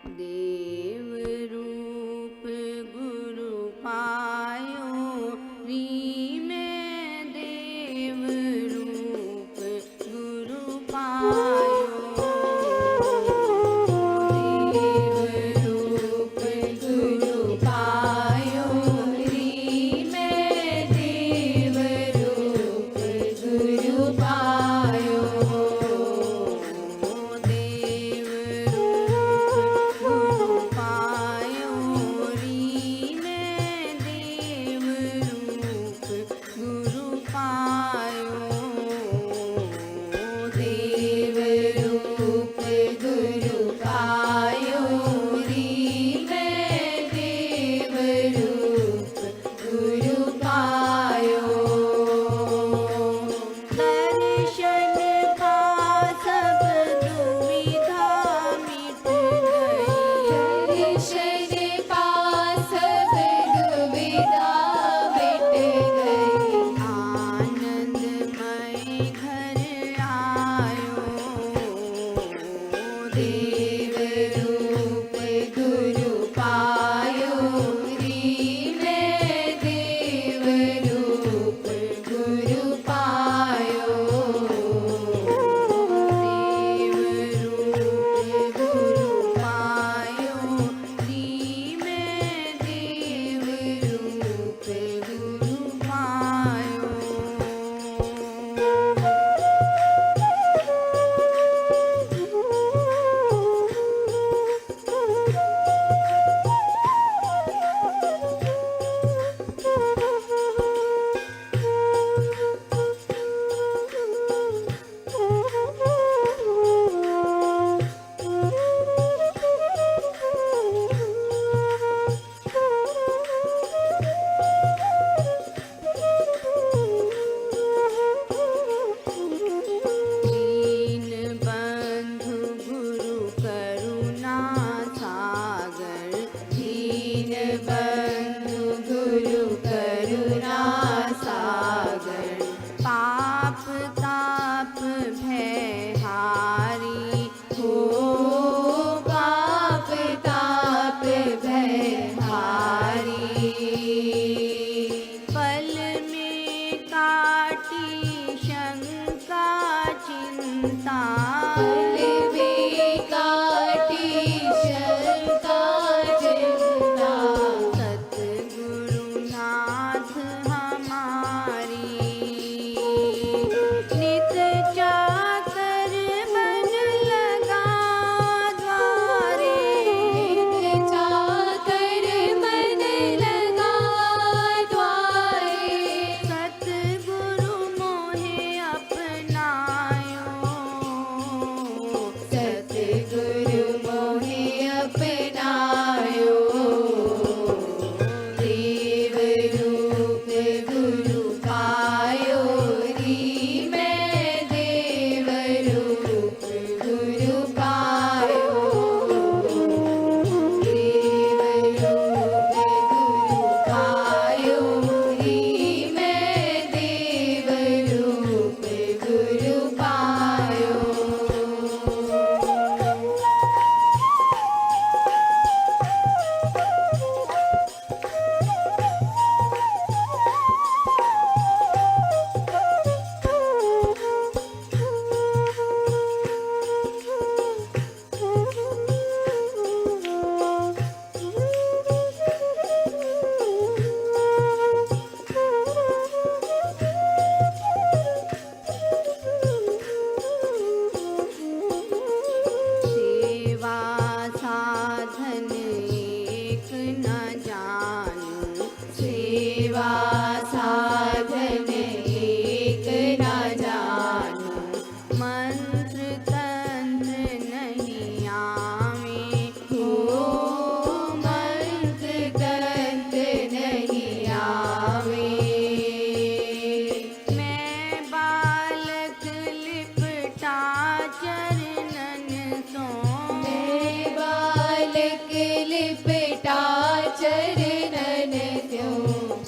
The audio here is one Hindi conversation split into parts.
देव रूप गुरु पायो री में देव रूप गुरु पायो। देव रूप गुरु पायो री में देव रूप गुरु पायो।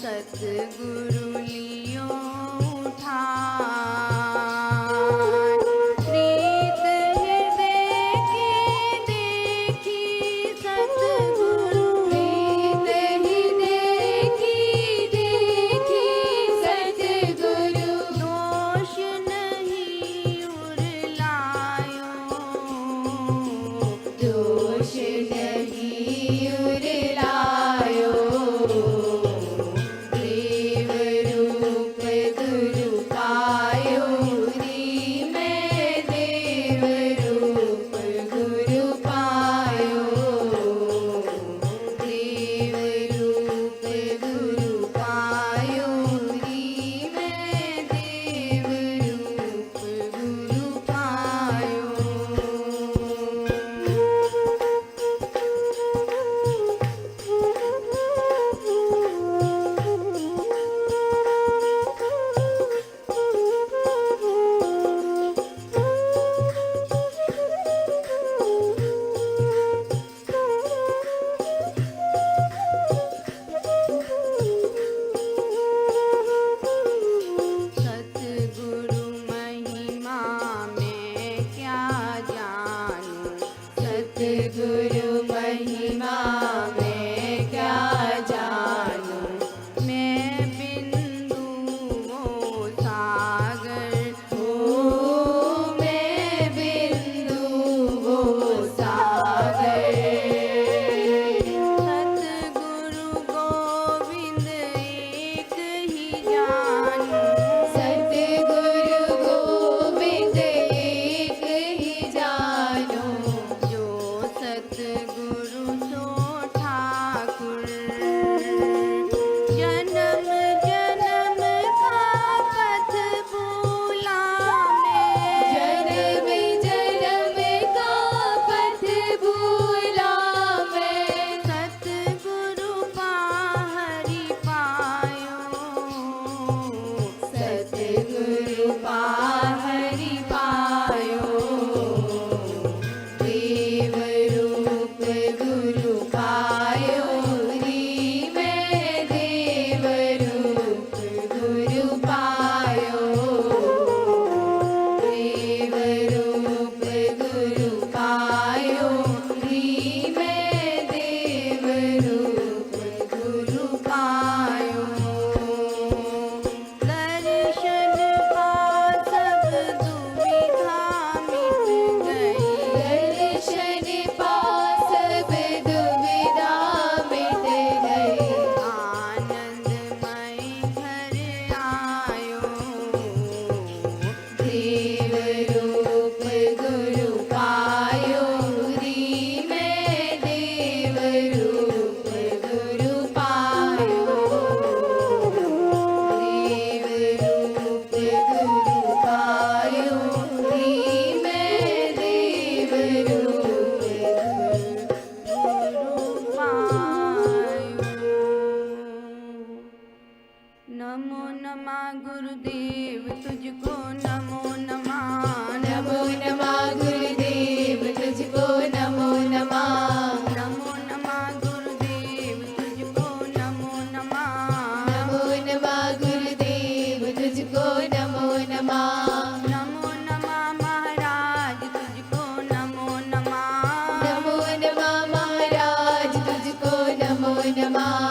सतगुरु लियो उठान, प्रीत हृदय की देखी सतगुरु महिमा मैं क्या जानूं, मैं बिंदु वो सागर हूँ, मैं बिंदु वो सागर। सतगुरु गोविंद एक ही जानूं, सतगुरु गोविंद एक ही जानूं, जो सतगुरु सो ठाकुर। जन्म जन्म का पथ भूला मैं, जन्म जन्म का पथ भूला मैं, सतगुरु पाहरि पायो, सतगुरु पाहरि पायो। देव रूप गुरु पायो री मैं, देव रूप गुरु पायो, देव रूप गुरु पायो री मैं, देव रूप गुरु पायो। दर्शन पा सब दुविधा मिट गई, दर्शन पा सब दुविधा मिट गई, आनंदमय घर आयो। देव रूप गुरु पायो री मैं, देव रूप गुरु पायो, देव रूप गुरु पायो री मैं, देव रूप गुरु पायो। नमो नमः गुरुदेव तुझको, नमो नमः, नमो नमः गुरुदेव तुझको, नमो नमः, नमो नमः गुरुदेव तुझको, नमो नमः, नमो नमः गुरुदेव तुझको, नमो नमः, नमो नमः महाराज तुझको, नमो नमः, नमो नमः महाराज तुझको, नमो नमः।